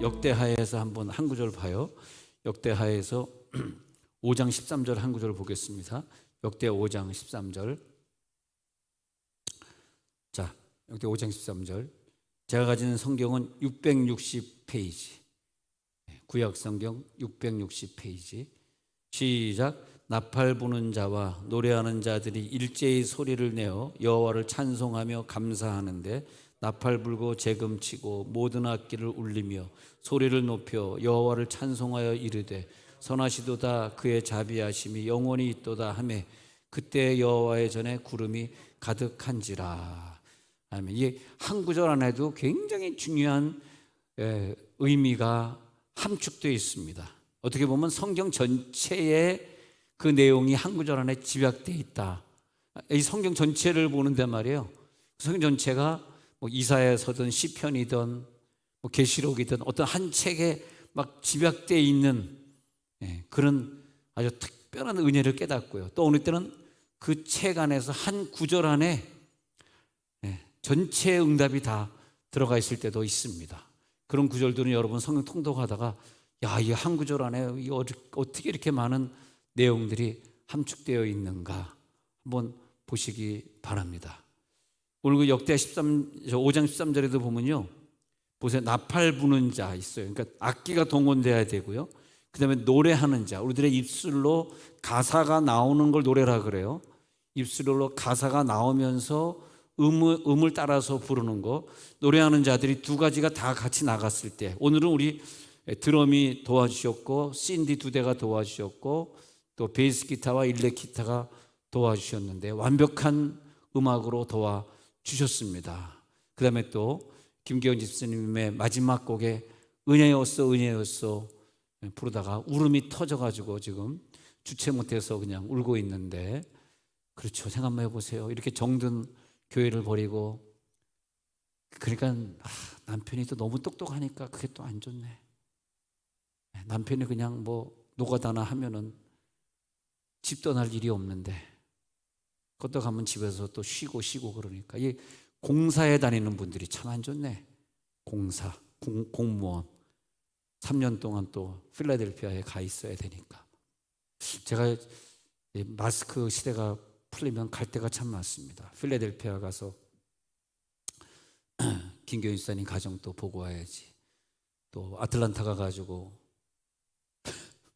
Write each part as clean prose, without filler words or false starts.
역대하에서 한번 한 구절 봐요. 역대하에서 5장 13절 한 구절 보겠습니다. 역대 5장 13절. 자, 역대 5장 13절. 제가 가지는 성경은 660페이지. 구약 성경 660페이지. 시작. 나팔 부는 자와 노래하는 자들이 일제히 소리를 내어 여호와를 찬송하며 감사하는데 나팔 불고 재금 치고 모든 악기를 울리며 소리를 높여 여호와를 찬송하여 이르되 선하시도다 그의 자비하심이 영원히 있도다 하매 그때 여호와의 전에 구름이 가득한지라. 아멘. 이 한 구절 안에도 굉장히 중요한 의미가 함축되어 있습니다. 어떻게 보면 성경 전체에 그 내용이 한 구절 안에 집약되어 있다. 이 성경 전체를 보는데 말이에요. 성경 전체가 뭐 이사야서든 시편이든 뭐 계시록이든 어떤 한 책에 막 집약되어 있는 그런 아주 특별한 은혜를 깨닫고요. 또 어느 때는 그 책 안에서 한 구절 안에 전체의 응답이 다 들어가 있을 때도 있습니다. 그런 구절들은 여러분 성경 통독하다가 야, 이 한 구절 안에 어떻게 이렇게 많은 내용들이 함축되어 있는가 한번 보시기 바랍니다. 오늘 그 역대 5장 13절에도 보면요, 보세요. 나팔 부는 자 있어요. 그러니까 악기가 동원돼야 되고요. 그 다음에 노래하는 자, 우리들의 입술로 가사가 나오는 걸 노래라 그래요. 입술로 가사가 나오면서 음을 따라서 부르는 거. 노래하는 자들이 두 가지가 다 같이 나갔을 때, 오늘은 우리 드럼이 도와주셨고 신디 두 대가 도와주셨고 또 베이스 기타와 일렉 기타가 도와주셨는데 완벽한 음악으로 도와주셨습니다. 그 다음에 또 김기현 집사님의 마지막 곡에 은혜였어 은혜였어 부르다가 울음이 터져가지고 지금 주체 못해서 그냥 울고 있는데, 그렇죠. 생각 한번 해보세요. 이렇게 정든 교회를 버리고, 그러니까 남편이 또 너무 똑똑하니까 그게 또 안 좋네. 남편이 그냥 뭐 노가다나 하면은 집 떠날 일이 없는데 그것도 가면 집에서 또 쉬고 그러니까 이 공사에 다니는 분들이 참 안 좋네. 공사, 공무원 3년 동안 또 필라델피아에 가 있어야 되니까. 제가 마스크 시대가 풀리면 갈 데가 참 많습니다. 필라델피아 가서 김교인 집사님 가정도 보고 와야지. 또 아틀란타 가가지고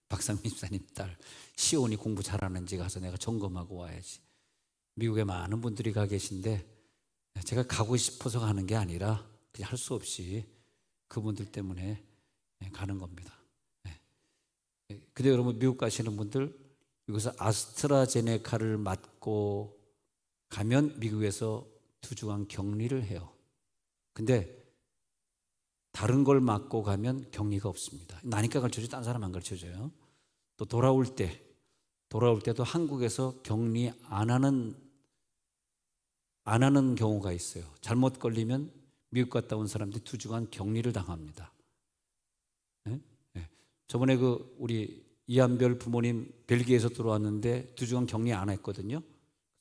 박상민 집사님 딸 시온이 공부 잘하는지 가서 내가 점검하고 와야지. 미국에 많은 분들이 가 계신데 제가 가고 싶어서 가는 게 아니라 그냥 할 수 없이 그분들 때문에 가는 겁니다. 근데 여러분, 미국 가시는 분들 여기서 아스트라제네카를 맞고 가면 미국에서 2주간 격리를 해요. 근데 다른 걸 맞고 가면 격리가 없습니다. 나니까 가르쳐주지 딴 사람 안 가르쳐줘요. 또 돌아올 때도 한국에서 격리 안 하는 경우가 있어요. 잘못 걸리면 미국 갔다 온 사람들이 2주간 격리를 당합니다. 네? 네. 저번에 우리 이한별 부모님 벨기에에서 들어왔는데 2주간 격리 안 했거든요.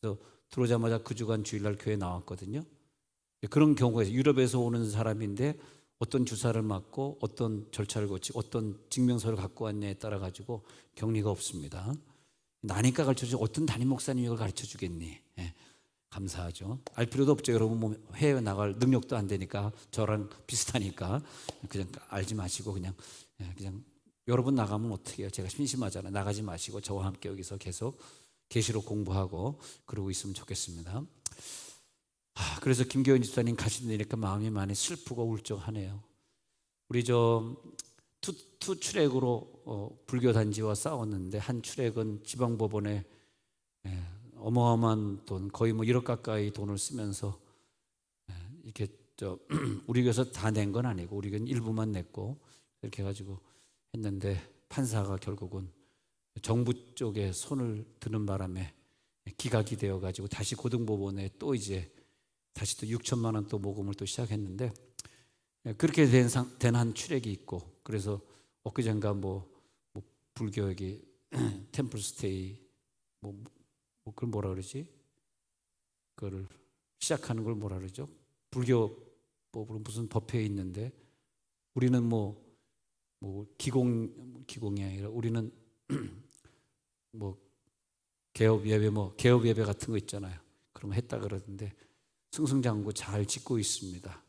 그래서 들어오자마자 그 주간 주일날 교회 나왔거든요. 그런 경우가 있어요. 유럽에서 오는 사람인데 어떤 주사를 맞고 어떤 절차를 거치고 어떤 증명서를 갖고 왔냐에 따라 가지고 격리가 없습니다. 나니까 가르쳐주지 어떤 담임 목사님이 이걸 가르쳐주겠니? 감사하죠. 알 필요도 없죠. 여러분 뭐 해외 나갈 능력도 안 되니까 저랑 비슷하니까 그냥 알지 마시고 그냥 여러분 나가면 어떻게 해요? 제가 심심하잖아요. 나가지 마시고 저와 함께 여기서 계속 계시록 공부하고 그러고 있으면 좋겠습니다. 그래서 김교현 집사님 가시니까 마음이 많이 슬프고 울적하네요. 우리 투 출액으로 불교 단지와 싸웠는데 한 출액은 지방법원에 어마어마한 돈, 거의 뭐 1억 가까이 돈을 쓰면서 이렇게 우리 교회에서 다 낸 건 아니고 우리 교회는 일부만 냈고 이렇게 해가지고 했는데 판사가 결국은 정부 쪽에 손을 드는 바람에 기각이 되어가지고 다시 고등법원에 또 이제 다시 또 6천만 원 또 모금을 또 시작했는데, 그렇게 된 한 출액이 있고, 그래서 엊그젠가 뭐 불교역이 템플스테이 그걸 뭐라 그러지? 그거를 시작하는 걸 뭐라 그러죠? 불교법으로 무슨 법회에 있는데 우리는 뭐 뭐 기공이 아니라 우리는 뭐 개업 예배 개업 예배 같은 거 있잖아요. 그런 거 했다 그러는데 승승장구 잘 짓고 있습니다.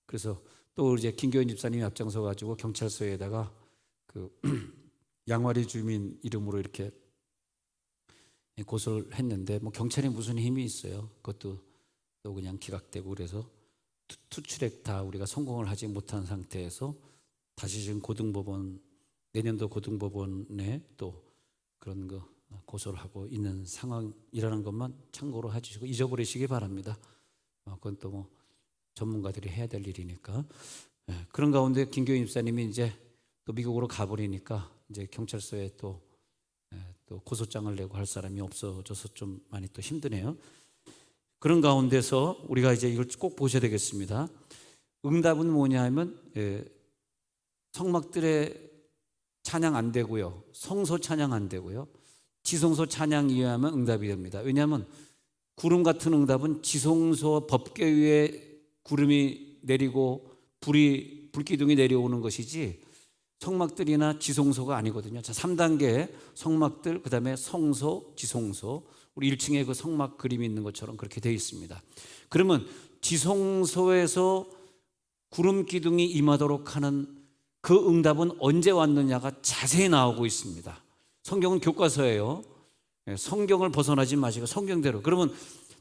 그래서 또 이제 김교현 집사님이 앞장서 가지고 경찰서에다가 그 양화리 주민 이름으로 이렇게 고소를 했는데 뭐 경찰이 무슨 힘이 있어요. 그것도 또 그냥 기각되고 그래서 투출액 다 우리가 성공을 하지 못한 상태에서 다시 지금 고등법원 내년도 고등법원에 또 그런 거 고소를 하고 있는 상황이라는 것만 참고로 해주시고 잊어버리시기 바랍니다. 그건 또 뭐 전문가들이 해야 될 일이니까. 그런 가운데 김교인 집사님이 이제 또 미국으로 가버리니까 이제 경찰서에 또 고소장을 내고 할 사람이 없어져서 좀 많이 또 힘드네요. 그런 가운데서 우리가 이제 이걸 꼭 보셔야 되겠습니다. 응답은 뭐냐면 성막들의 찬양 안 되고요, 성소 찬양 안 되고요, 지성소 찬양 이외하면 응답이 됩니다. 왜냐하면 구름 같은 응답은 지성소 법궤 위에 구름이 내리고 불기둥이 내려오는 것이지 성막들이나 지성소가 아니거든요. 자, 3단계 성막들, 그 다음에 성소, 지성소. 우리 1층에 그 성막 그림이 있는 것처럼 그렇게 되어 있습니다. 그러면 지성소에서 구름 기둥이 임하도록 하는 그 응답은 언제 왔느냐가 자세히 나오고 있습니다. 성경은 교과서예요. 성경을 벗어나지 마시고 성경대로. 그러면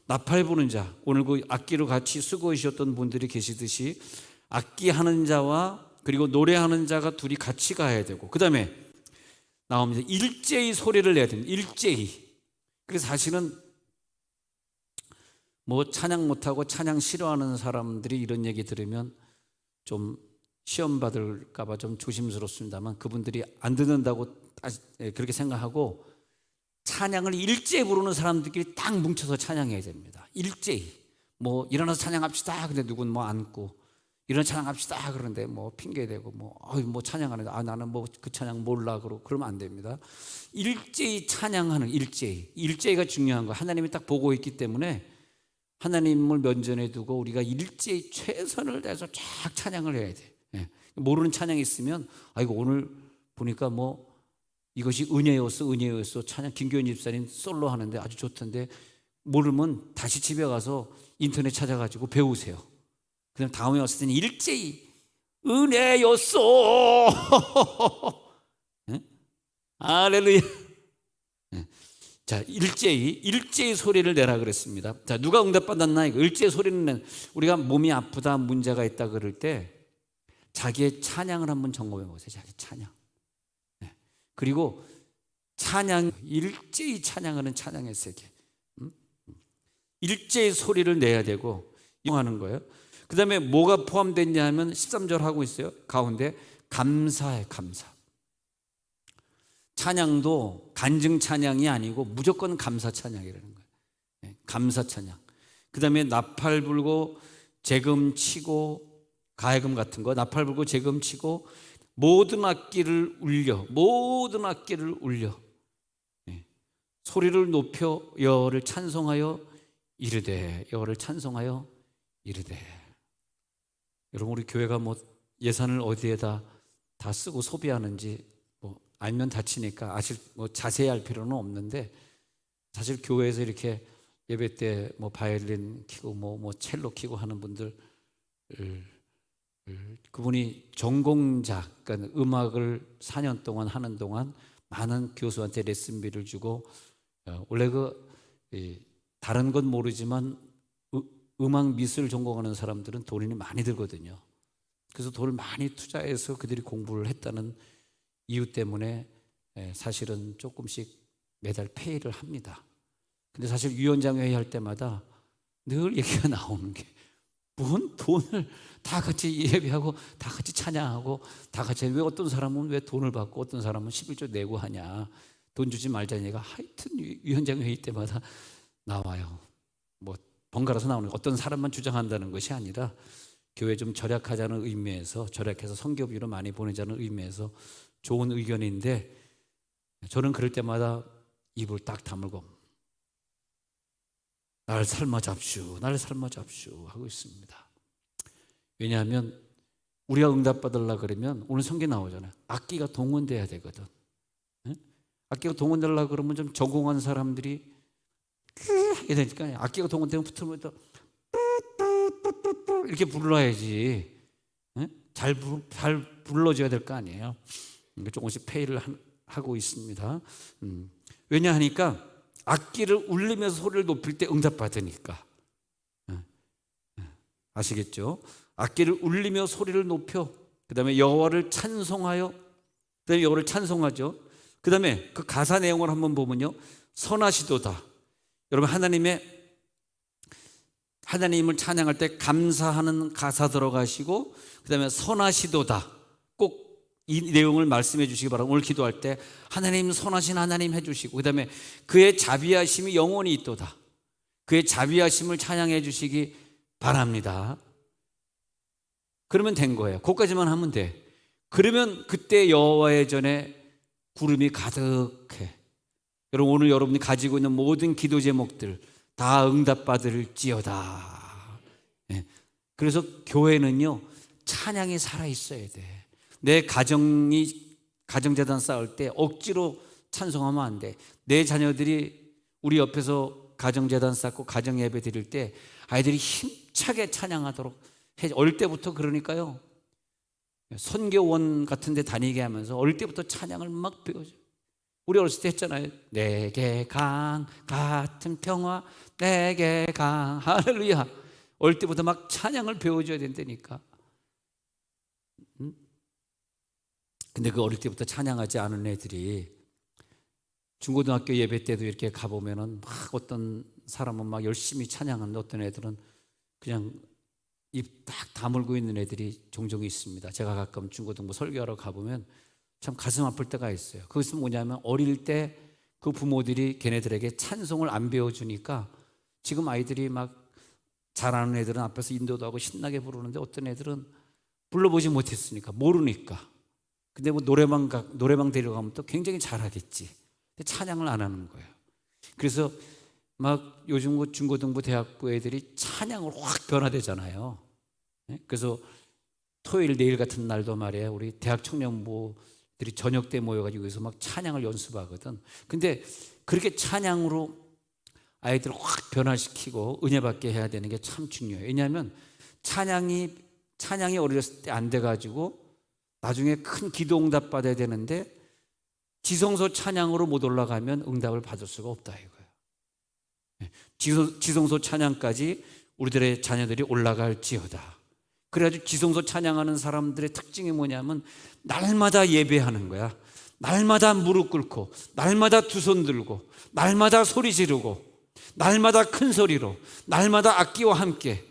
나팔 부는 자, 오늘 그 악기로 같이 수고하셨던 분들이 계시듯이 악기 하는 자와 그리고 노래하는 자가 둘이 같이 가야 되고, 그 다음에 나옵니다. 일제히 소리를 내야 됩니다. 일제히. 그래서 사실은 뭐 찬양 못하고 찬양 싫어하는 사람들이 이런 얘기 들으면 좀 시험 받을까 봐 좀 조심스럽습니다만, 그분들이 안 듣는다고 그렇게 생각하고 찬양을 일제히 부르는 사람들끼리 딱 뭉쳐서 찬양해야 됩니다. 일제히. 뭐 일어나서 찬양합시다. 근데 누군 뭐 앉고, 일어나 찬양합시다. 그런데 뭐 핑계대고 뭐 찬양하는데 나는 뭐 그 찬양 몰라 그러고 그러면 안 됩니다. 일제히 찬양하는, 일제히가 중요한 거. 하나님이 딱 보고 있기 때문에 하나님을 면전에 두고 우리가 일제히 최선을 다해서 쫙 찬양을 해야 돼. 모르는 찬양이 있으면 이거 오늘 보니까 뭐 이것이 은혜였어 찬양, 김교현 집사님 솔로 하는데 아주 좋던데, 모르면 다시 집에 가서 인터넷 찾아가지고 배우세요. 그다음 다음에 왔을 때는 일제히 은혜였어. 할렐루야. 자, 일제히 소리를 내라 그랬습니다. 자, 누가 응답받았나? 이거 일제히 소리는, 우리가 몸이 아프다, 문제가 있다 그럴 때 자기의 찬양을 한번 점검해 보세요. 자기 찬양. 그리고 일제히 찬양하는 찬양의 세계. 일제히 소리를 내야 되고 하는 거예요. 그 다음에 뭐가 포함됐냐 하면 13절 하고 있어요. 가운데 감사해, 감사. 찬양도 간증 찬양이 아니고 무조건 감사 찬양이라는 거예요. 감사 찬양. 그 다음에 나팔 불고 재금 치고, 가야금 같은 거 나팔 불고 재금 치고 모든 악기를 울려, 소리를 높여 여호와를 찬송하여 이르되, 여호와를 찬송하여 이르되. 여러분, 우리 교회가 뭐 예산을 어디에다 다 쓰고 소비하는지 뭐 알면 다치니까 뭐 자세히 알 필요는 없는데, 사실 교회에서 이렇게 예배 때 뭐 바이올린 키고 뭐 첼로 키고 하는 분들, 그분이 전공자, 그러니까 음악을 4년 동안 하는 동안 많은 교수한테 레슨비를 주고, 원래 다른 건 모르지만 음악 미술 전공하는 사람들은 돈이 많이 들거든요. 그래서 돈을 많이 투자해서 그들이 공부를 했다는 이유 때문에 사실은 조금씩 매달 페이를 합니다. 근데 사실 위원장 회의할 때마다 늘 얘기가 나오는 게, 뭔 돈을 다 같이 예배하고 다 같이 찬양하고 다 같이, 왜 어떤 사람은 왜 돈을 받고 어떤 사람은 11조 내고 하냐, 돈 주지 말자는 얘기가 하여튼 위원장 회의 때마다 나와요. 뭐 번갈아서 나오는, 어떤 사람만 주장한다는 것이 아니라 교회 좀 절약하자는 의미에서, 절약해서 선교비로 많이 보내자는 의미에서 좋은 의견인데, 저는 그럴 때마다 입을 딱 다물고 날 삶아 잡슈 하고 있습니다. 왜냐하면 우리가 응답받으려 그러면 오늘 성경 나오잖아요. 악기가 동원돼야 되거든. 예? 악기가 동원되려고 그러면 좀 전공한 사람들이 하게 되니까 악기가 동원되면 붙으면 또 이렇게 불러야지. 예? 잘 불러줘야 될 거 아니에요. 조금씩 페이를 하고 있습니다. 왜냐 하니까 악기를 울리면서 소리를 높일 때 응답받으니까. 아시겠죠? 악기를 울리며 소리를 높여, 그 다음에 여호와를 찬송하여, 그 다음에 여호와를 찬송하죠. 그 다음에 그 가사 내용을 한번 보면요, 선하시도다. 여러분, 하나님을 찬양할 때 감사하는 가사 들어가시고, 그 다음에 선하시도다, 꼭 이 내용을 말씀해 주시기 바랍니다. 오늘 기도할 때 하나님 선하신 하나님 해주시고, 그 다음에 그의 자비하심이 영원히 있도다. 그의 자비하심을 찬양해 주시기 바랍니다. 그러면 된 거예요. 거기까지만 하면 돼. 그러면 그때 여호와의 전에 구름이 가득해. 여러분, 오늘 여러분이 가지고 있는 모든 기도 제목들 다 응답받을지어다. 네. 그래서 교회는요, 찬양이 살아있어야 돼. 내 가정재단 쌓을 때 억지로 찬송하면 안 돼. 내 자녀들이 우리 옆에서 가정재단 쌓고 가정예배 드릴 때 아이들이 힘차게 찬양하도록 해. 어릴 때부터 그러니까요, 선교원 같은 데 다니게 하면서 어릴 때부터 찬양을 막 배워줘요. 우리 어렸을 때 했잖아요. 내게 강 같은 평화, 내게 강, 할렐루야. 어릴 때부터 막 찬양을 배워줘야 된다니까. 근데 그 어릴 때부터 찬양하지 않은 애들이 중고등학교 예배 때도 이렇게 가보면은 막 어떤 사람은 막 열심히 찬양하는데 어떤 애들은 그냥 입 딱 다물고 있는 애들이 종종 있습니다. 제가 가끔 중고등부 설교하러 가보면 참 가슴 아플 때가 있어요. 그것은 뭐냐면 어릴 때 그 부모들이 걔네들에게 찬송을 안 배워주니까 지금 아이들이 막 잘하는 애들은 앞에서 인도도 하고 신나게 부르는데 어떤 애들은 불러보지 못했으니까 모르니까. 근데 뭐 노래방 데려가면 또 굉장히 잘하겠지. 근데 찬양을 안 하는 거예요. 그래서 막 요즘 중고등부 대학부 애들이 찬양으로 확 변화되잖아요. 그래서 토요일 내일 같은 날도 말이에요, 우리 대학 청년부들이 저녁 때 모여가지고 여기서 막 찬양을 연습하거든. 근데 그렇게 찬양으로 아이들을 확 변화시키고 은혜 받게 해야 되는 게 참 중요해요. 왜냐하면 찬양이 어렸을 때 안 돼가지고 나중에 큰 기도 응답 받아야 되는데 지성소 찬양으로 못 올라가면 응답을 받을 수가 없다 이거예요. 지성소 찬양까지 우리들의 자녀들이 올라갈지어다. 그래가지고 지성소 찬양하는 사람들의 특징이 뭐냐면 날마다 예배하는 거야. 날마다 무릎 꿇고, 날마다 두 손 들고, 날마다 소리 지르고, 날마다 큰 소리로, 날마다 악기와 함께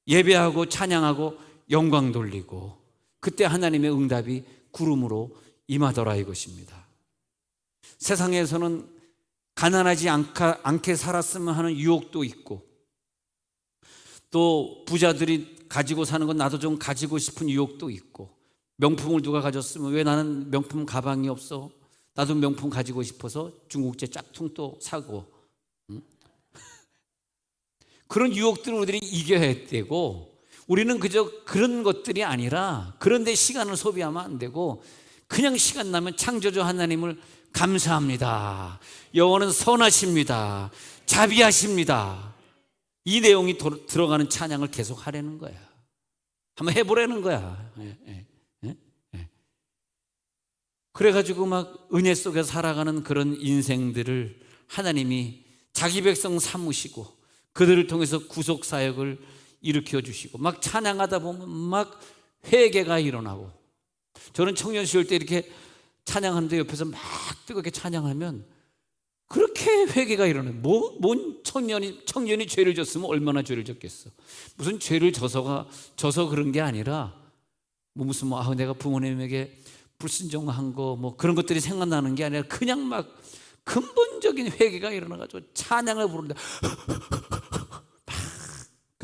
예배하고 찬양하고 영광 돌리고, 그때 하나님의 응답이 구름으로 임하더라 이것입니다. 세상에서는 가난하지 않게 살았으면 하는 유혹도 있고, 또 부자들이 가지고 사는 건 나도 좀 가지고 싶은 유혹도 있고, 명품을 누가 가졌으면 왜 나는 명품 가방이 없어? 나도 명품 가지고 싶어서 중국제 짝퉁 또 사고, 그런 유혹들을 우리들이 이겨야 되고, 우리는 그저 그런 것들이 아니라 그런 데 시간을 소비하면 안 되고 그냥 시간 나면 창조주 하나님을 감사합니다. 여호와는 선하십니다. 자비하십니다. 이 내용이 들어가는 찬양을 계속 하려는 거야. 한번 해보라는 거야. 그래가지고 막 은혜 속에 살아가는 그런 인생들을 하나님이 자기 백성 삼으시고 그들을 통해서 구속 사역을 일으켜 주시고, 막 찬양하다 보면 막 회개가 일어나고. 저는 청년 시절 때 이렇게 찬양하는데 옆에서 막 뜨겁게 찬양하면 그렇게 회개가 일어나요. 뭔 청년이 죄를 졌으면 얼마나 죄를 졌겠어. 무슨 죄를 져서 그런 게 아니라 무슨 내가 부모님에게 불순종한 거 그런 것들이 생각나는 게 아니라 그냥 막 근본적인 회개가 일어나가지고 찬양을 부르는데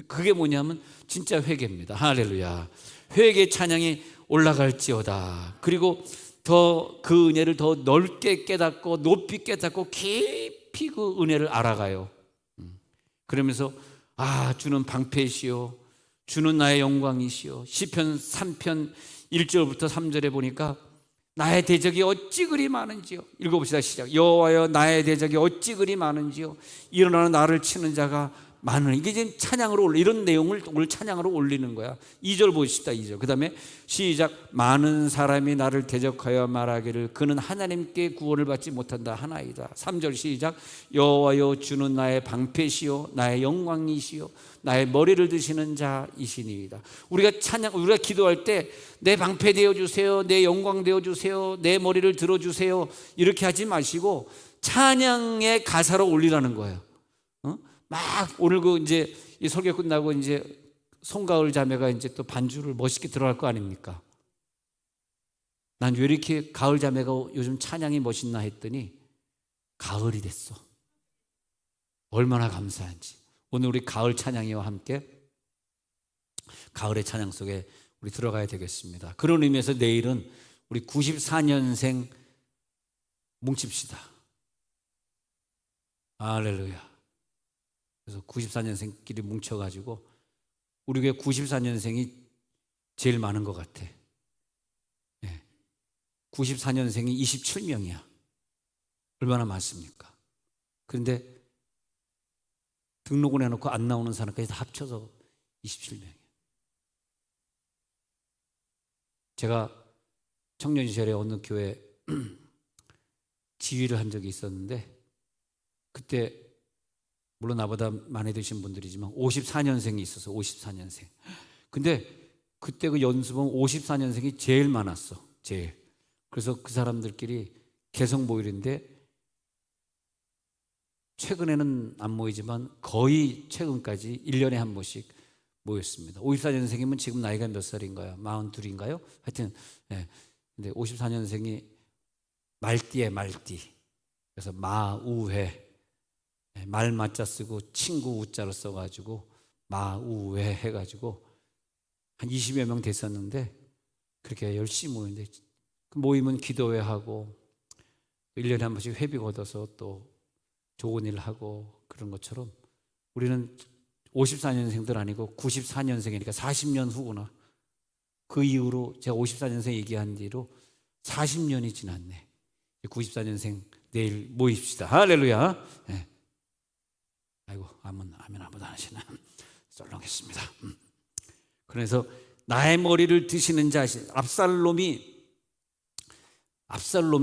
그게 뭐냐면 진짜 회개입니다. 할렐루야. 회개 찬양이 올라갈지어다. 그리고 더 그 은혜를 더 넓게 깨닫고 높이 깨닫고 깊이 그 은혜를 알아가요. 그러면서 주는 방패시요 주는 나의 영광이시요. 시편 3편 1절부터 3절에 보니까 나의 대적이 어찌 그리 많은지요. 읽어봅시다. 시작. 여호와여 나의 대적이 어찌 그리 많은지요. 일어나는 나를 치는 자가 많으니. 이게 지금 찬양으로 올려, 이런 내용을 오늘 찬양으로 올리는 거야. 2절 보십시다. 2절. 그 다음에 시작. 많은 사람이 나를 대적하여 말하기를 그는 하나님께 구원을 받지 못한다 하나이다. 3절 시작. 여호와여 주는 나의 방패시요 나의 영광이시요 나의 머리를 드시는 자이시니이다. 우리가 기도할 때 내 방패 되어 주세요, 내 영광 되어 주세요, 내 머리를 들어 주세요, 이렇게 하지 마시고 찬양의 가사로 올리라는 거예요. 막 오늘 이제 이 설교 끝나고 이제 송가을 자매가 이제 또 반주를 멋있게 들어갈 거 아닙니까? 난 왜 이렇게 가을 자매가 요즘 찬양이 멋있나 했더니 가을이 됐어. 얼마나 감사한지. 오늘 우리 가을 찬양이와 함께 가을의 찬양 속에 우리 들어가야 되겠습니다. 그런 의미에서 내일은 우리 94년생 뭉칩시다. 할렐루야. 그래서 94년생끼리 뭉쳐가지고 우리 교회 94년생이 제일 많은 것 같아. 94년생이 27명이야. 얼마나 많습니까? 그런데 등록을 해놓고 안 나오는 사람까지 다 합쳐서 27명이에요. 제가 청년 시절에 어느 교회 지휘를 한 적이 있었는데 그때 물론 나보다 많이 드신 분들이지만 54년생이 있어서 54년생. 근데 그때 그 연수봉 54년생이 제일 많았어. 제일. 그래서 그 사람들끼리 개성 모일인데 최근에는 안 모이지만 거의 최근까지 1년에 한 번씩 모였습니다. 54년생이면 지금 나이가 몇 살인가요? 42인가요? 하여튼 근데 54년생이 말띠에 말띠. 그래서 마우회. 말 맞자 쓰고 친구 우자를 써가지고 마우회 해가지고 한 20여 명 됐었는데 그렇게 열심히 모이는데 그 모이면 기도회 하고 1년에 한 번씩 회비 걷어서 또 좋은 일 하고 그런 것처럼 우리는 54년생들 아니고 94년생이니까 40년 후구나. 그 이후로 제가 54년생 얘기한 뒤로 40년이 지났네. 94년생 내일 모입시다. 할렐루야. 네. 아이고 아멘 아무도 안 하시나. 썰렁했습니다. 그래서 나의 머리를 드시는 자신. 압살롬이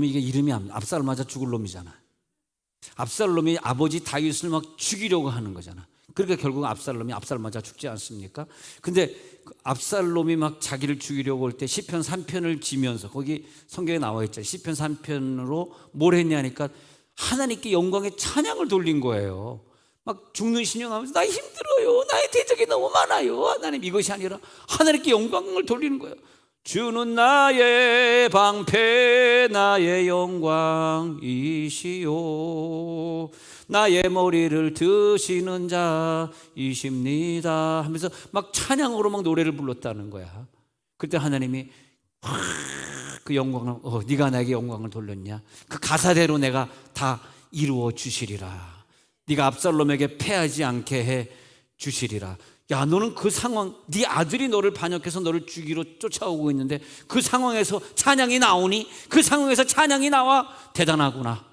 이게 이름이 압살롬 맞아 죽을 놈이잖아. 압살롬이 아버지 다윗을 막 죽이려고 하는 거잖아. 그러니까 결국 압살롬이 압살롬 맞아 죽지 않습니까? 근데 압살롬이 막 자기를 죽이려고 할 때 시편 3편을 지면서 거기 성경에 나와 있잖아요. 시편 3편으로 뭘 했냐니까 하나님께 영광의 찬양을 돌린 거예요. 막 죽는 신용하면서 나 힘들어요. 나의 대적이 너무 많아요. 하나님 이것이 아니라 하나님께 영광을 돌리는 거예요. 주는 나의 방패 나의 영광이시요 나의 머리를 드시는 자이십니다 하면서 막 찬양으로 막 노래를 불렀다는 거야. 그때 하나님이 그 영광을 네가 나에게 영광을 돌렸냐? 그 가사대로 내가 다 이루어 주시리라. 네가 압살롬에게 패하지 않게 해 주시리라. 야, 너는 그 상황, 네 아들이 너를 반역해서 너를 죽이러 쫓아오고 있는데 그 상황에서 찬양이 나오니 그 상황에서 찬양이 나와 대단하구나.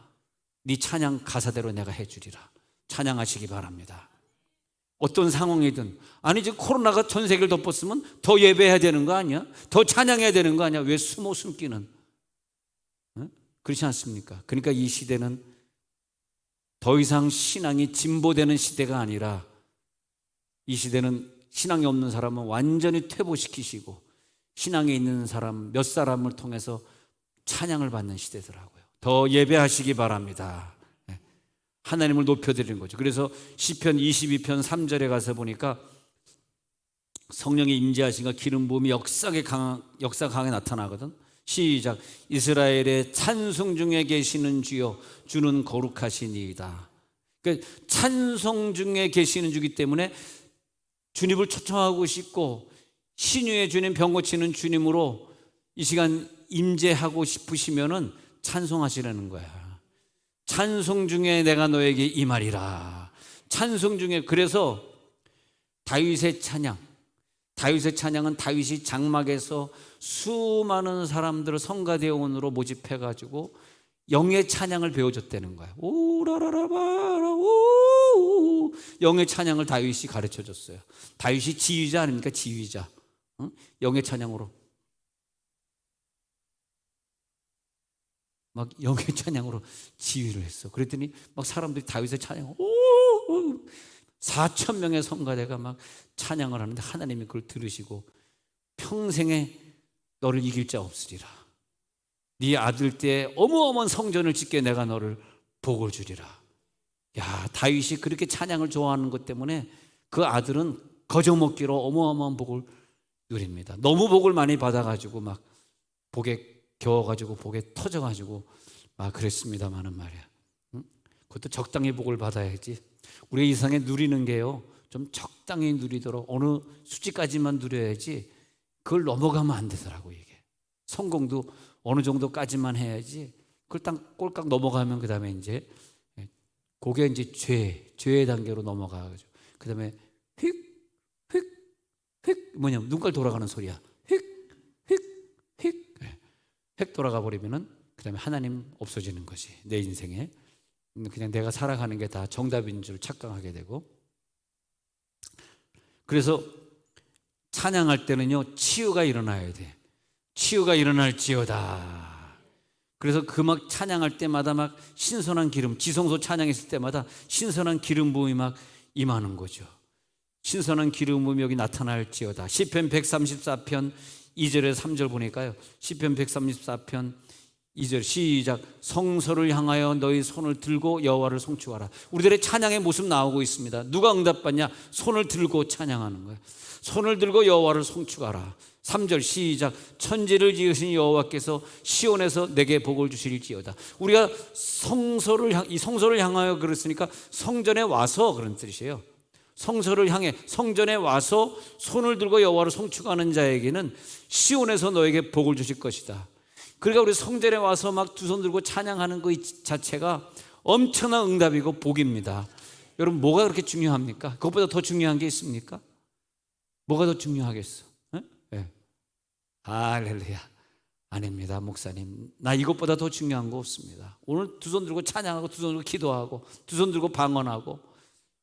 네 찬양 가사대로 내가 해주리라. 찬양하시기 바랍니다. 어떤 상황이든. 아니 지금 코로나가 전 세계를 덮었으면 더 예배해야 되는 거 아니야? 더 찬양해야 되는 거 아니야? 왜 숨기는? 그렇지 않습니까? 그러니까 이 시대는 더 이상 신앙이 진보되는 시대가 아니라 이 시대는 신앙이 없는 사람은 완전히 퇴보시키시고 신앙에 있는 사람 몇 사람을 통해서 찬양을 받는 시대더라고요. 더 예배하시기 바랍니다. 하나님을 높여드리는 거죠. 그래서 시편 22편 3절에 가서 보니까 성령의 임재하심과 기름 부음이 역사가 강하게 나타나거든. 시작. 이스라엘의 찬송 중에 계시는 주여 주는 거룩하시니이다. 그러니까 찬송 중에 계시는 주기 때문에 주님을 초청하고 싶고 신유의 주님 병 고치는 주님으로 이 시간 임재하고 싶으시면은 찬송하시라는 거야. 찬송 중에 내가 너에게 임하리라. 찬송 중에. 그래서 다윗의 찬양, 다윗의 찬양은 다윗이 장막에서 수많은 사람들을 성가대원으로 모집해가지고 영의 찬양을 배워줬다는 거야. 오라라라바라 오, 영의 찬양을 다윗이 가르쳐줬어요. 다윗이 지휘자 아닙니까? 지휘자. 응? 영의 찬양으로 막 영의 찬양으로 지휘를 했어. 그랬더니 막 사람들이 다윗의 찬양 4천 명의 성가대가 막 찬양을 하는데 하나님이 그걸 들으시고 평생에 너를 이길 자 없으리라. 네 아들 때 어마어마한 성전을 짓게 내가 너를 복을 주리라. 야, 다윗이 그렇게 찬양을 좋아하는 것 때문에 그 아들은 거저먹기로 어마어마한 복을 누립니다. 너무 복을 많이 받아가지고 막 복에 겨워가지고 복에 터져가지고 막 그랬습니다마는 말이야. 응? 그것도 적당히 복을 받아야지. 우리가 이 세상에 누리는 게요, 좀 적당히 누리도록 어느 수치까지만 누려야지 그걸 넘어가면 안 되더라고. 이게 성공도 어느 정도까지만 해야지 그걸 딱 꼴깍 넘어가면 그 다음에 이제 그게 이제 죄의 단계로 넘어가가지고 그 다음에 휙 뭐냐면 눈깔 돌아가는 소리야. 휙 돌아가 버리면은 그 다음에 하나님 없어지는 것이 내 인생에 그냥 내가 살아가는 게 다 정답인 줄 착각하게 되고. 그래서 찬양할 때는요 치유가 일어나야 돼. 치유가 일어날지어다. 그래서 그 막 찬양할 때마다 막 신선한 기름, 지성소 찬양했을 때마다 신선한 기름 부음이 막 임하는 거죠. 신선한 기름 부음이 여기 나타날지어다. 시편 134편 2절에 3절 보니까요, 시편 134편 2절 시작. 성소를 향하여 너희 손을 들고 여호와를 송축하라. 우리들의 찬양의 모습 나오고 있습니다. 누가 응답받냐? 손을 들고 찬양하는 거예요. 손을 들고 여호와를 송축하라. 3절 시작. 천지를 지으신 여호와께서 시온에서 내게 복을 주실지어다. 우리가 성소를 향하여 그랬으니까 성전에 와서 그런 뜻이에요. 성소를 향해 성전에 와서 손을 들고 여호와를 송축하는 자에게는 시온에서 너에게 복을 주실 것이다. 그러니까 우리 성전에 와서 막 두 손 들고 찬양하는 그 자체가 엄청난 응답이고 복입니다. 여러분 뭐가 그렇게 중요합니까? 그것보다 더 중요한 게 있습니까? 뭐가 더 중요하겠어? 네. 할렐루야. 아닙니다 목사님, 나 이것보다 더 중요한 거 없습니다. 오늘 두 손 들고 찬양하고 두 손 들고 기도하고 두 손 들고 방언하고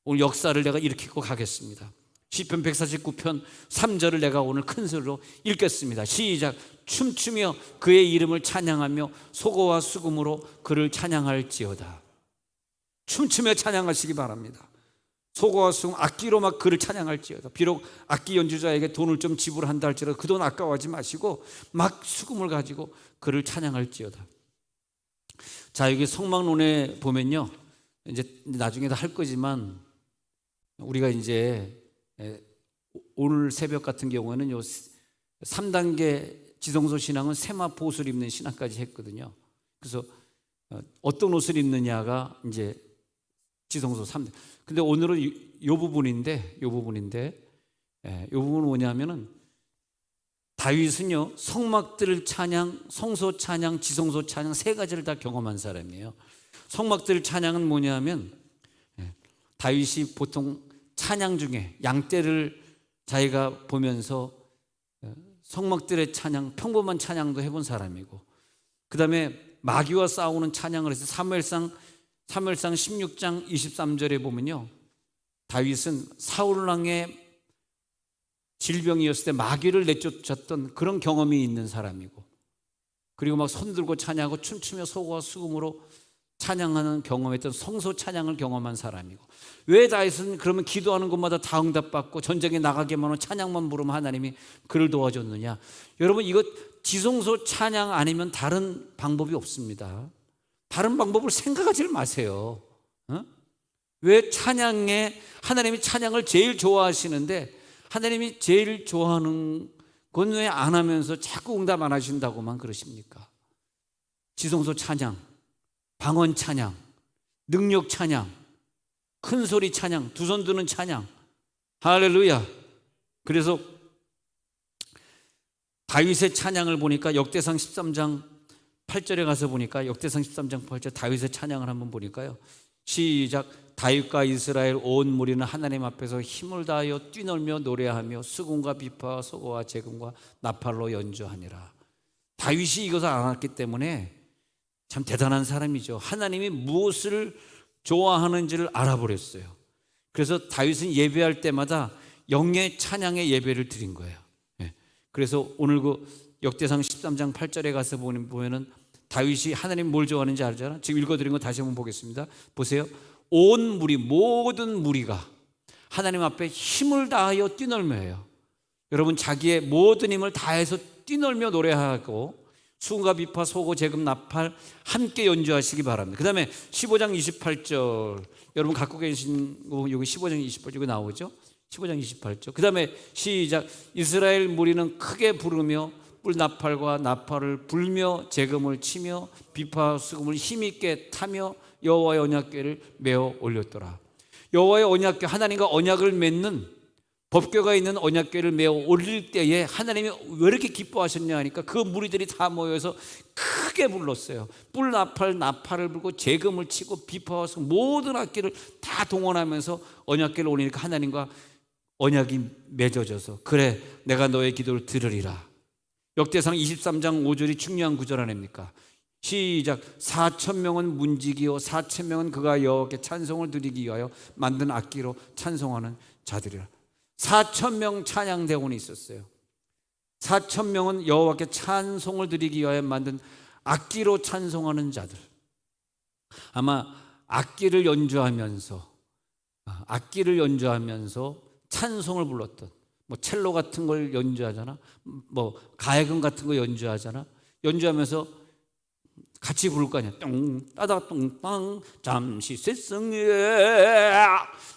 오늘 역사를 내가 일으키고 가겠습니다. 시편 149편 3절을 내가 오늘 큰 소리로 읽겠습니다. 시작. 춤추며 그의 이름을 찬양하며 소고와 수금으로 그를 찬양할지어다. 춤추며 찬양하시기 바랍니다. 소고와 수금, 악기로 막 그를 찬양할지어다. 비록 악기 연주자에게 돈을 좀 지불한다 할지라도 그 돈 아까워하지 마시고 막 수금을 가지고 그를 찬양할지어다. 자, 여기 성막론에 보면요, 이제 나중에도 할 거지만 우리가 이제 오늘 새벽 같은 경우에는 요 3단계 지성소 신앙은 세마포 옷을 입는 신앙까지 했거든요. 그래서 어떤 옷을 입느냐가 이제 지성소 3단. 근데 오늘은 이 부분인데, 이 부분은 뭐냐면은 다윗은요 성막들 찬양, 성소 찬양, 지성소 찬양 세 가지를 다 경험한 사람이에요. 성막들 찬양은 뭐냐면 다윗이 보통 찬양 중에 양떼를 자기가 보면서 성막들의 찬양, 평범한 찬양도 해본 사람이고, 그 다음에 마귀와 싸우는 찬양을 해서 사무엘상 16장 23절에 보면요, 다윗은 사울왕의 질병이었을 때 마귀를 내쫓았던 그런 경험이 있는 사람이고, 그리고 막 손들고 찬양하고 춤추며 소고와 수금으로 찬양하는 경험했던 성소 찬양을 경험한 사람이고, 왜 다윗은 그러면 기도하는 곳마다 다 응답받고 전쟁에 나가기만 하면 찬양만 부르면 하나님이 그를 도와줬느냐? 여러분, 이거 지성소 찬양 아니면 다른 방법이 없습니다. 다른 방법을 생각하지 마세요. 왜 찬양에 하나님이 찬양을 제일 좋아하시는데 하나님이 제일 좋아하는 건 왜 안 하면서 자꾸 응답 안 하신다고만 그러십니까? 지성소 찬양, 방언 찬양, 능력 찬양, 큰 소리 찬양, 두 손 드는 찬양, 할렐루야. 그래서 다윗의 찬양을 보니까 역대상 13장 8절에 가서 보니까 역대상 13장 8절 다윗의 찬양을 한번 보니까요, 시작. 다윗과 이스라엘 온 무리는 하나님 앞에서 힘을 다하여 뛰놀며 노래하며 수금과 비파와 소고와 재금과 나팔로 연주하니라. 다윗이 이것을 알았기 때문에 참 대단한 사람이죠. 하나님이 무엇을 좋아하는지를 알아버렸어요. 그래서 다윗은 예배할 때마다 영의 찬양의 예배를 드린 거예요. 그래서 오늘 그 역대상 13장 8절에 가서 보면은 다윗이 하나님 뭘 좋아하는지 알잖아. 지금 읽어드린 거 다시 한번 보겠습니다. 보세요. 온 무리, 모든 무리가 하나님 앞에 힘을 다하여 뛰놀며 해요. 여러분, 자기의 모든 힘을 다해서 뛰놀며 노래하고 수금과 비파, 소고, 재금, 나팔 함께 연주하시기 바랍니다. 그 다음에 15장 28절, 여러분 갖고 계신 거 여기 15장 28절 여기 나오죠? 15장 28절. 그 다음에 시작. 이스라엘 무리는 크게 부르며 뿔나팔과 나팔을 불며 재금을 치며 비파 수금을 힘있게 타며 여호와의 언약궤를 메어 올렸더라. 여호와의 언약궤, 하나님과 언약을 맺는 법궤가 있는 언약궤를 메어 올릴 때에 하나님이 왜 이렇게 기뻐하셨냐 하니까 그 무리들이 다 모여서 크게 불렀어요. 뿔나팔, 나팔을 불고 재금을 치고 비파와 수금 모든 악기를 다 동원하면서 언약궤를 올리니까 하나님과 언약이 맺어져서 그래 내가 너의 기도를 들으리라. 역대상 23장 5절이 중요한 구절 아닙니까? 시작. 4,000명은 문지기요 4,000명은 그가 여호와께 찬송을 드리기 위하여 만든 악기로 찬송하는 자들이라. 4,000명 찬양대원이 있었어요. 4,000명은 여호와께 찬송을 드리기 위하여 만든 악기로 찬송하는 자들. 아마 악기를 연주하면서 찬송을 불렀던, 뭐 첼로 같은 걸 연주하잖아, 뭐 가야금 같은 거 연주하잖아. 연주하면서 같이 부를 거 아니야. 똥따다 똥땅 잠시 쇠성에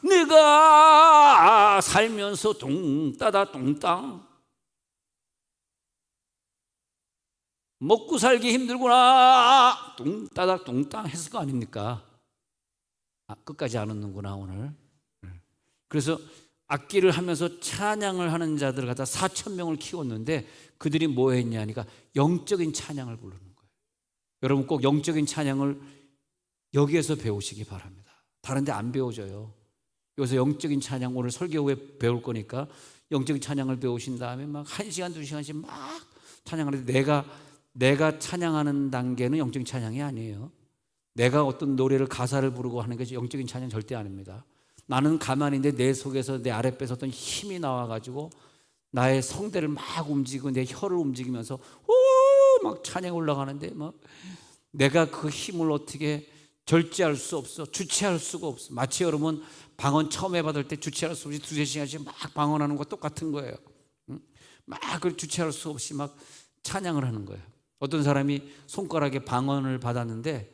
내가 살면서 똥따다 똥땅 먹고 살기 힘들구나 똥따다 똥땅 했을 거 아닙니까? 끝까지 안 웃는구나 오늘. 그래서 악기를 하면서 찬양을 하는 자들을 갖다 4,000명을 키웠는데 그들이 뭐 했냐 하니까 영적인 찬양을 부르는 거예요. 여러분 꼭 영적인 찬양을 여기에서 배우시기 바랍니다. 다른 데 안 배워져요. 여기서 영적인 찬양 오늘 설교 후에 배울 거니까 영적인 찬양을 배우신 다음에 막 1시간, 2시간씩 막 찬양하는데 내가 찬양하는 단계는 영적인 찬양이 아니에요. 내가 어떤 노래를 가사를 부르고 하는 것이 영적인 찬양 절대 아닙니다. 나는 가만히 있는데 내 속에서 내 아랫배에서 어떤 힘이 나와가지고 나의 성대를 막 움직이고 내 혀를 움직이면서 막 찬양이 올라가는데 막 내가 그 힘을 어떻게 절제할 수 없어. 주체할 수가 없어. 마치 여러분 방언 처음 해받을 때 주체할 수 없이 2-3시간씩 막 방언하는 거 똑같은 거예요. 막 그걸 주체할 수 없이 막 찬양을 하는 거예요. 어떤 사람이 손가락에 방언을 받았는데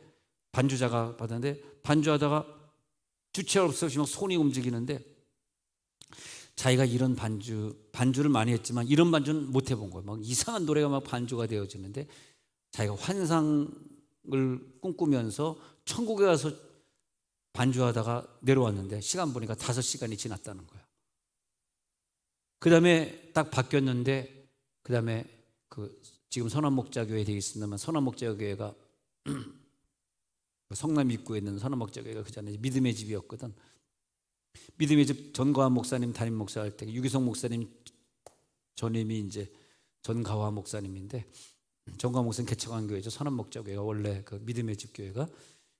반주자가 받았는데 반주하다가 주체할 수 없이 막 손이 움직이는데 자기가 이런 반주를 많이 했지만 이런 반주는 못 해본 거예요. 막 이상한 노래가 막 반주가 되어지는데 자기가 환상을 꿈꾸면서 천국에 가서 반주하다가 내려왔는데 시간 보니까 5시간이 지났다는 거예요. 그 다음에 딱 바뀌었는데 그 다음에 지금 선한목자교회에 되어 있습니다만 선한목자교회가 성남 입구에 있는 선한목자교회가 그 전에 믿음의 집이었거든. 믿음의 집 전가화 목사님 담임 목사할 때 유기성 목사님 전임이 이제 전가화 목사님인데 전가화 목사님 개척한 교회죠. 선한목자교회가 원래 그 믿음의 집 교회가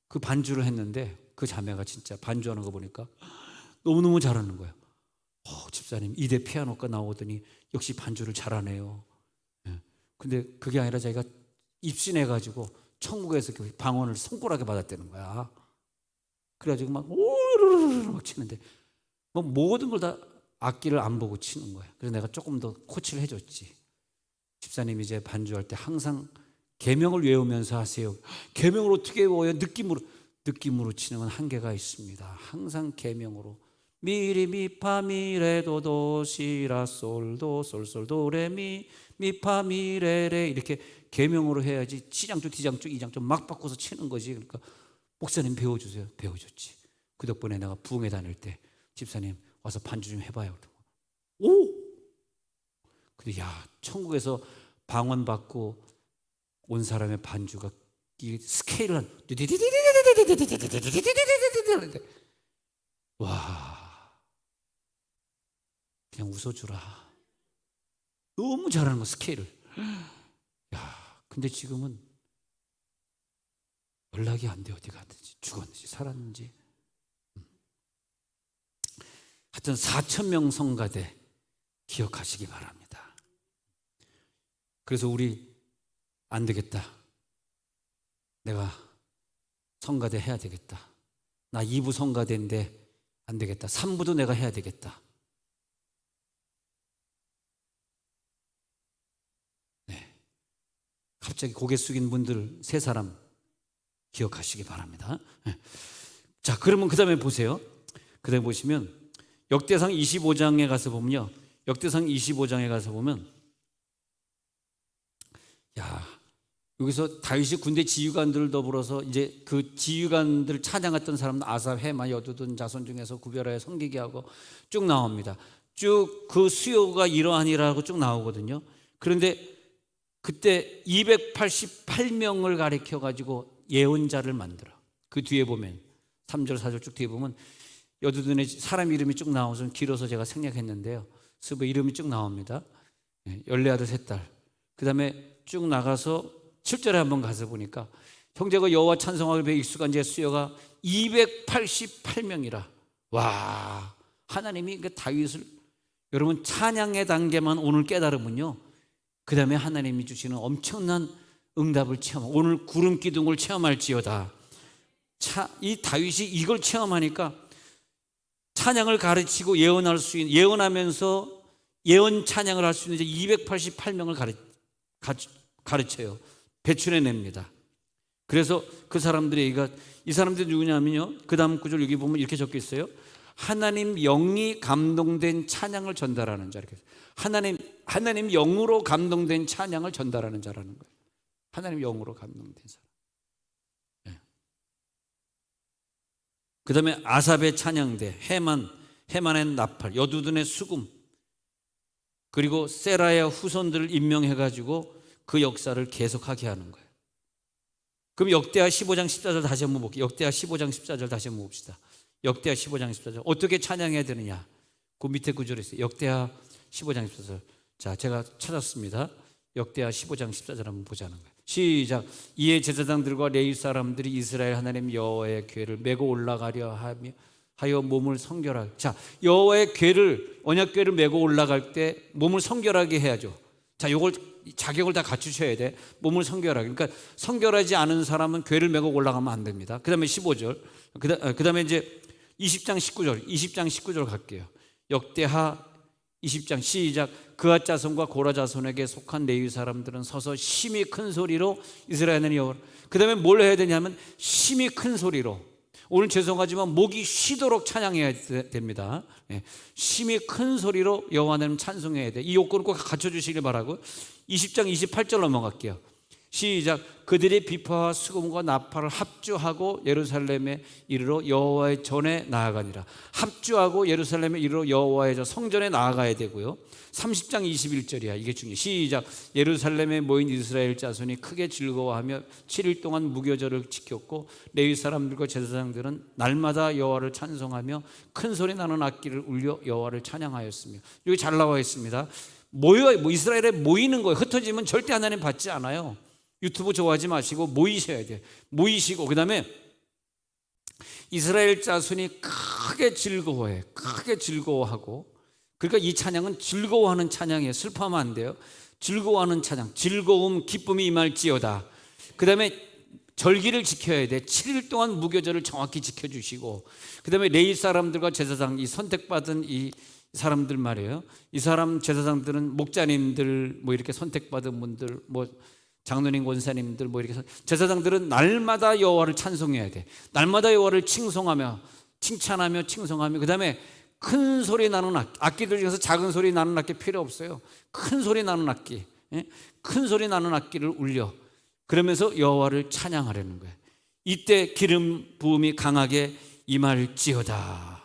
그 반주를 했는데 그 자매가 진짜 반주하는 거 보니까 너무너무 잘하는 거예요. 집사님 2대 피아노가 나오더니 역시 반주를 잘하네요. 근데 그게 아니라 자기가 입신해가지고 천국에서 그 방언을 손가락에 받았다는 거야. 그래가지고 막 오르르르 막 치는데 뭐 모든 걸 다 악기를 안 보고 치는 거야. 그래서 내가 조금 더 코치를 해줬지. 집사님 이제 반주할 때 항상 계명을 외우면서 하세요. 계명을 어떻게 외워요? 느낌으로 치는 건 한계가 있습니다. 항상 계명으로 미리 미파 미레도 도시라 솔도 솔솔도 레미 미파 미레레 이렇게 계명으로 해야지 C장조 D장조 E장조 막 바꿔서 치는 거지. 그러니까 목사님 배워주세요. 배워줬지. 그 덕분에 내가 부흥회 다닐 때 집사님 와서 반주 좀 해봐요. 오! 근데 천국에서 방언 받고 온 사람의 반주가 이 스케일을 와, 그냥 웃어주라. 너무 잘하는 거, 스케일을. 야, 근데 지금은 연락이 안 돼. 어디 갔는지, 죽었는지, 살았는지. 하여튼 4,000명 성가대 기억하시기 바랍니다. 그래서 우리 안 되겠다. 내가 성가대 해야 되겠다. 나 2부 성가대인데 안 되겠다. 3부도 내가 해야 되겠다. 네. 갑자기 고개 숙인 분들 3사람 기억하시기 바랍니다. 네. 자, 그러면 그 다음에 보세요. 그 다음에 보시면 역대상 25장에 가서 보면요. 역대상 25장에 가서 보면, 야, 여기서 다윗이 군대 지휘관들을 더불어서 이제 그 지휘관들 찬양했던 사람들 아삽, 헤만, 여두둔 자손 중에서 구별하여 섬기게 하고 쭉 나옵니다. 쭉 그 수요가 이러하니라고 쭉 나오거든요. 그런데 그때 288명을 가리켜 가지고 예언자를 만들어. 그 뒤에 보면 3절 4절 쭉 뒤에 보면 여두둔의 사람 이름이 쭉 나와서 길어서 제가 생략했는데요. 스브 이름이 쭉 나옵니다. 열네 아들 셋 딸. 그 다음에 쭉 나가서 7절에 한번 가서 보니까 형제가 여호와 찬송하기 위해 익숙한 제 수요가 288명이라. 와, 하나님이 그 다윗을, 여러분 찬양의 단계만 오늘 깨달으면요, 그 다음에 하나님이 주시는 엄청난 응답을 체험, 오늘 구름 기둥을 체험할지어다. 이 다윗이 이걸 체험하니까 찬양을 가르치고 예언할 수 있는, 예언하면서 예언 찬양을 할 수 있는 이제 288명을 가르쳐요. 배출해냅니다. 그래서 그 사람들이, 이 사람들이 누구냐면요, 그 다음 구절 여기 보면 이렇게 적혀 있어요. 하나님 영이 감동된 찬양을 전달하는 자. 이렇게 하나님 영으로 감동된 찬양을 전달하는 자라는 거예요. 하나님 영으로 감동된 사람. 네. 그 다음에 아삽의 찬양대, 헤만의 나팔, 여두둔의 수금, 그리고 세라의 후손들을 임명해가지고 그 역사를 계속하게 하는 거예요. 그럼 역대하 15장 14절 다시 한번 볼게요. 역대하 15장 14절 다시 한번 봅시다. 역대하 15장 14절 어떻게 찬양해야 되느냐, 그 밑에 구절에 있어요. 역대하 15장 14절. 자, 제가 찾았습니다. 역대하 15장 14절 한번 보자는 거예요. 시작. 이에 제사장들과 레위 사람들이 이스라엘 하나님 여호와의 궤를 메고 올라가려 하여 몸을 성결하게. 자, 여호와의 궤를, 언약궤를 메고 올라갈 때 몸을 성결하게 해야죠. 자, 요걸 자격을 다 갖추셔야 돼. 몸을 성결하게. 그러니까 성결하지 않은 사람은 궤를 메고 올라가면 안 됩니다. 그 다음에 15절. 그 다음에 이제 20장 19절 갈게요. 역대하 20장 시작. 그앗 자손과 고라 자손에게 속한 레위 사람들은 서서 심히 큰 소리로 이스라엘은 여호와. 그 다음에 뭘 해야 되냐면 심히 큰 소리로, 오늘 죄송하지만 목이 쉬도록 찬양해야 됩니다. 심히 큰 소리로 여호와 하나님 찬송해야 돼. 이 요건을 꼭 갖춰주시길 바라고. 20장 28절 넘어갈게요. 시작. 그들이 비파와 수금과 나팔을 합주하고 예루살렘에 이르러 여호와의 전에 나아가니라. 합주하고 예루살렘에 이르러 여호와의 성전에 나아가야 되고요. 30장 21절이야. 이게 중요해. 시작. 예루살렘에 모인 이스라엘 자손이 크게 즐거워하며 7일 동안 무교절을 지켰고 레위 사람들과 제사장들은 날마다 여호와를 찬송하며 큰 소리 나는 악기를 울려 여호와를 찬양하였으며. 여기 잘 나와 있습니다. 이스라엘에 모이는 거예요. 흩어지면 절대 하나님 받지 않아요. 유튜브 좋아하지 마시고 모이셔야 돼요. 모이시고, 그 다음에 이스라엘 자손이 크게 즐거워해. 크게 즐거워하고. 그러니까 이 찬양은 즐거워하는 찬양이에요. 슬퍼하면 안 돼요. 즐거워하는 찬양, 즐거움, 기쁨이 임할지어다. 그 다음에 절기를 지켜야 돼. 7일 동안 무교절을 정확히 지켜주시고, 그 다음에 레위 사람들과 제사장, 이 선택받은 이 사람들 말이에요. 이 사람 제사장들은 목자님들, 뭐 이렇게 선택받은 분들, 뭐 장로님, 권사님들, 뭐 이렇게 제사장들은 날마다 여호와를 찬송해야 돼. 날마다 여호와를 칭송하며, 칭찬하며, 칭송하며. 그 다음에 큰 소리 나는 악기들 중에서 작은 소리 나는 악기 필요 없어요. 큰 소리 나는 악기, 큰 소리 나는 악기를 울려. 그러면서 여호와를 찬양하려는 거예요. 이때 기름 부음이 강하게 임할지어다.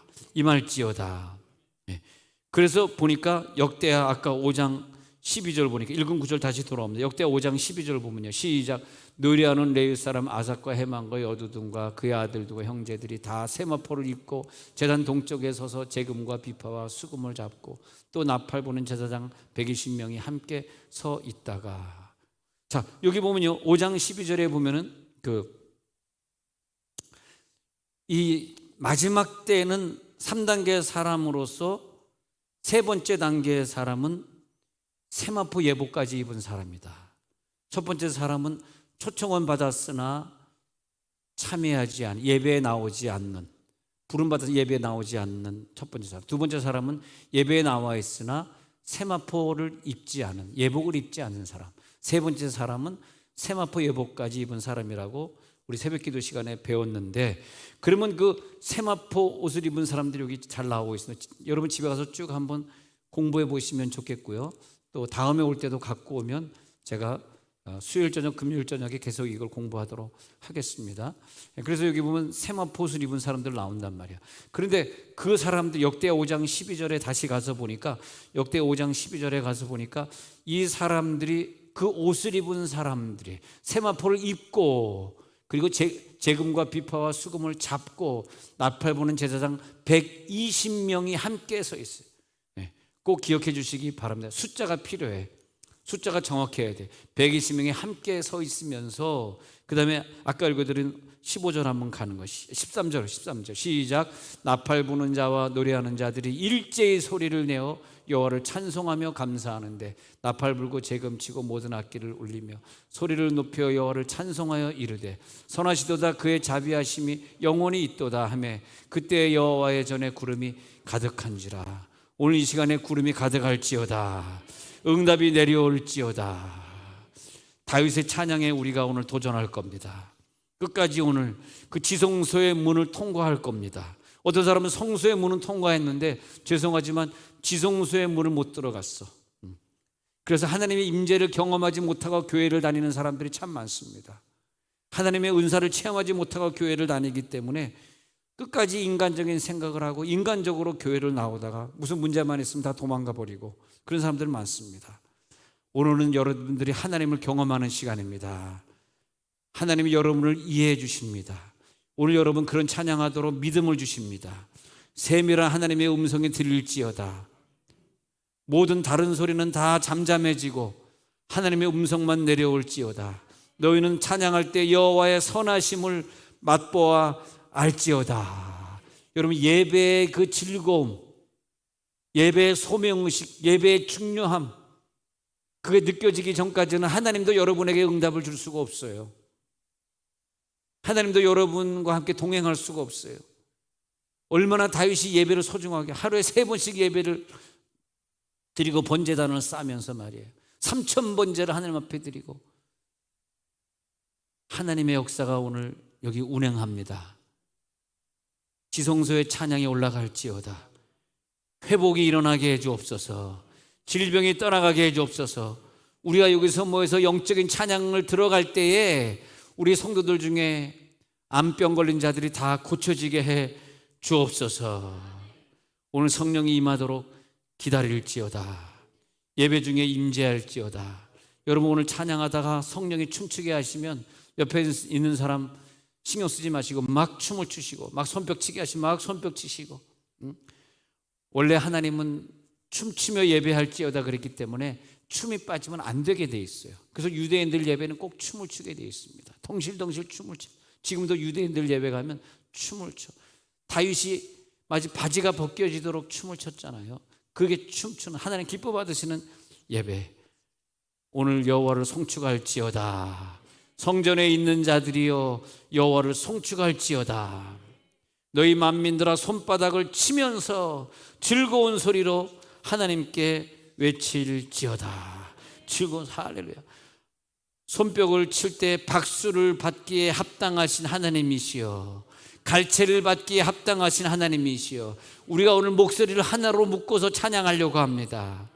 그래서 보니까 역대하 아까 5장 12절 보니까 읽은 구절 다시 돌아옵니다. 역대하 5장 12절 보면요, 시작. 노래하는 레위 사람 아삭과 헤만과 여두둔과 그의 아들들과 형제들이 다 세마포를 입고 제단 동쪽에 서서 재금과 비파와 수금을 잡고 또 나팔 부는 제사장 120명이 함께 서 있다가, 자 여기 보면요 5장 12절에 보면은 이 마지막 때에는 3단계의 사람으로서 세 번째 단계의 사람은 세마포 예복까지 입은 사람이다. 첫 번째 사람은 초청은 받았으나 참여하지 않은, 예배에 나오지 않는, 부름받아서 예배에 나오지 않는 첫 번째 사람. 두 번째 사람은 예배에 나와 있으나 세마포를 입지 않은, 예복을 입지 않는 사람. 세 번째 사람은 세마포 예복까지 입은 사람이라고 우리 새벽기도 시간에 배웠는데, 그러면 그 세마포 옷을 입은 사람들이 여기 잘 나오고 있습니다. 여러분 집에 가서 쭉 한번 공부해 보시면 좋겠고요. 또 다음에 올 때도 갖고 오면 제가 수요일 저녁, 금요일 저녁에 계속 이걸 공부하도록 하겠습니다. 그래서 여기 보면 세마포 옷을 입은 사람들 나온단 말이야. 그런데 그 사람들 역대하 5장 12절에 다시 가서 보니까, 역대하 5장 12절에 가서 보니까 이 사람들이, 그 옷을 입은 사람들이 세마포를 입고 그리고 재금과 비파와 수금을 잡고 나팔 부는 제사장 120명이 함께 서 있어요. 꼭 기억해 주시기 바랍니다. 숫자가 필요해. 숫자가 정확해야 돼. 120명이 함께 서 있으면서, 그 다음에 아까 읽어드린 15절 한번 가는 것이 13절 시작. 나팔 부는 자와 노래하는 자들이 일제히 소리를 내어 여호와를 찬송하며 감사하는데 나팔 불고 재금치고 모든 악기를 울리며 소리를 높여 여호와를 찬송하여 이르되 선하시도다 그의 자비하심이 영원히 있도다 하매 그때 여호와의 전에 구름이 가득한지라. 오늘 이 시간에 구름이 가득할지어다. 응답이 내려올지어다. 다윗의 찬양에 우리가 오늘 도전할 겁니다. 끝까지 오늘 그 지성소의 문을 통과할 겁니다. 어떤 사람은 성소의 문은 통과했는데 죄송하지만 지성소의 문을 못 들어갔어. 그래서 하나님의 임재를 경험하지 못하고 교회를 다니는 사람들이 참 많습니다. 하나님의 은사를 체험하지 못하고 교회를 다니기 때문에 끝까지 인간적인 생각을 하고 인간적으로 교회를 나오다가 무슨 문제만 있으면 다 도망가 버리고 그런 사람들 많습니다. 오늘은 여러분들이 하나님을 경험하는 시간입니다. 하나님이 여러분을 이해해 주십니다. 오늘 여러분 그런 찬양하도록 믿음을 주십니다. 세밀한 하나님의 음성이 들릴지어다. 모든 다른 소리는 다 잠잠해지고 하나님의 음성만 내려올지어다. 너희는 찬양할 때 여호와의 선하심을 맛보아 알지어다. 여러분 예배의 그 즐거움, 예배의 소명의식, 예배의 중요함, 그게 느껴지기 전까지는 하나님도 여러분에게 응답을 줄 수가 없어요. 하나님도 여러분과 함께 동행할 수가 없어요. 얼마나 다윗이 예배를 소중하게 하루에 3번씩 예배를 드리고 번제단을 쌓으면서 말이에요. 3000번제를 하나님 앞에 드리고 하나님의 역사가 오늘 여기 운행합니다. 지성소의 찬양이 올라갈지어다. 회복이 일어나게 해주옵소서. 질병이 떠나가게 해주옵소서. 우리가 여기서 모여서 영적인 찬양을 들어갈 때에 우리 성도들 중에 암병 걸린 자들이 다 고쳐지게 해 주옵소서. 오늘 성령이 임하도록 기다릴지어다. 예배 중에 임재할지어다. 여러분 오늘 찬양하다가 성령이 춤추게 하시면 옆에 있는 사람 신경 쓰지 마시고 막 춤을 추시고 막 손뼉치게 하시면 막 손뼉 치시고. 원래 하나님은 춤추며 예배할지어다 그랬기 때문에 춤이 빠지면 안 되게 돼 있어요. 그래서 유대인들 예배는 꼭 춤을 추게 돼 있습니다. 덩실덩실 춤을 춰. 지금도 유대인들 예배 가면 춤을 춰. 다윗이 마치 바지가 벗겨지도록 춤을 췄잖아요. 그게 춤추는 하나님 기뻐 받으시는 예배. 오늘 여호와를 송축할지어다. 성전에 있는 자들이여 여호와를 송축할지어다. 너희 만민들아 손바닥을 치면서 즐거운 소리로 하나님께 외칠지어다. 즐거운 할렐루야. 손뼉을 칠 때 박수를 받기에 합당하신 하나님이시여, 갈채를 받기에 합당하신 하나님이시여, 우리가 오늘 목소리를 하나로 묶어서 찬양하려고 합니다.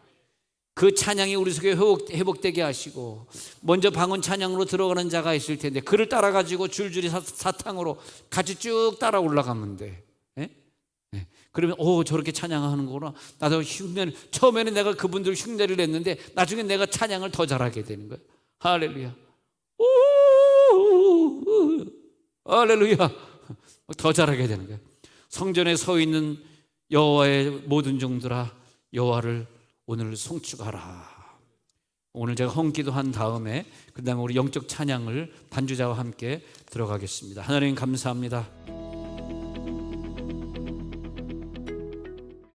그 찬양이 우리 속에 회복되게 하시고, 먼저 방언 찬양으로 들어가는 자가 있을 텐데 그를 따라가지고 줄줄이 사탕으로 같이 쭉 따라 올라가면 돼. 그러면 저렇게 찬양하는구나. 나도 처음에는 내가 그분들 흉내를 냈는데 나중에 내가 찬양을 더 잘하게 되는 거예요. 할렐루야. 할렐루야. 더 잘하게 되는 거예요. 성전에 서 있는 여호와의 모든 종들아, 여호와를 오늘 송축하라. 오늘 제가 헌기도 한 다음에 그 다음에 우리 영적 찬양을 반주자와 함께 들어가겠습니다. 하나님 감사합니다.